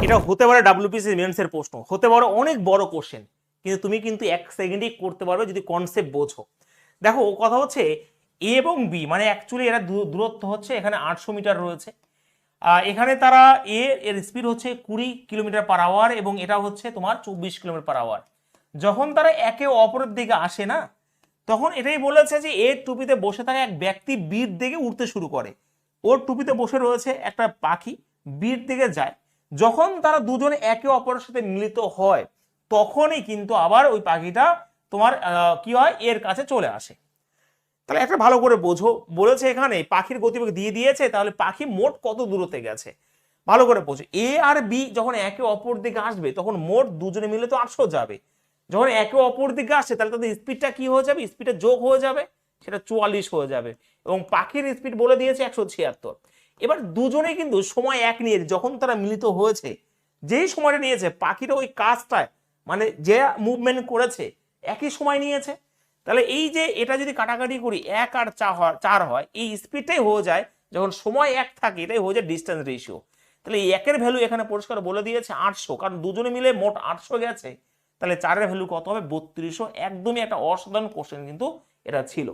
এটা হতে পারে ডাব্লিউপিএসসি মেন্সের প্রশ্ন, হতে পারে অনেক বড় কোশ্চেন, কিন্তু তুমি কিন্তু 1 সেকেন্ডেই করতে পারবে যদি কনসেপ্ট বোঝো। দেখো কথা হচ্ছে এ এবং বি মানে অ্যাকচুয়ালি এরা দূরত্ব হচ্ছে এখানে 800 মিটার রয়েছে। এখানে তারা এর স্পিড হচ্ছে 20 কিলোমিটার/আওয়ার এবং এটা হচ্ছে তোমার 24 কিলোমিটার/আওয়ার। যখন তারা একে অপরের দিকে আসে না, তখন এটাই বলেছে যে এর টুপিতে বসে থাকা এক ব্যক্তি বির দিকে উঠতে শুরু করে। ওর টুপিতে বসে রয়েছে একটা পাখি, বির দিকে যায়। যখন তারা দুজনে একে অপরের সাথে মিলিত হয়, তখনই কিন্তু আবার ওই পাখিটা তোমার কি হয়, এর কাছে চলে আসে। তাহলে একটা ভালো করে বোঝো, বলেছে এখানে পাখির গতিবেগ দিয়ে দিয়েছে, তাহলে পাখি মোট কত দূরত্বে গেছে ভালো করে বোঝো। এ আর বি যখন একে অপর দিকে আসবে তখন মোট দুজনে মিলে তো 800 যাবে। যখন একে অপর দিকে আসছে তাহলে তাদের স্পিডটা কি হয়ে যাবে, স্পিডটা যোগ হয়ে যাবে, সেটা 44 হয়ে যাবে। এবং পাখির স্পিড বলে দিয়েছে 176। এবার দুজনেই কিন্তু সময় এক নিয়েছে, যখন তারা মিলিত হয়েছে যেই সময়টা নিয়েছে পাখিটা ওই কাজটায় মানে যে মুভমেন্ট করেছে একই সময় নিয়েছে। তাহলে এই যে এটা যদি কাটাকাটি করি 1 আর 4 হয়, এই স্পিডটাই হয়ে যায় যখন সময় এক থাকে, এটাই হয়ে যায় ডিস্টেন্স রেশিও। তাহলে এই একের ভ্যালু এখানে পরিষ্কার বলে দিয়েছে 800, কারণ দুজনে মিলে মোট 800 গেছে। তাহলে 4 এর ভ্যালু কত হবে, 3200। একদমই একটা অসাধারণ কোশ্চেন কিন্তু এটা ছিল।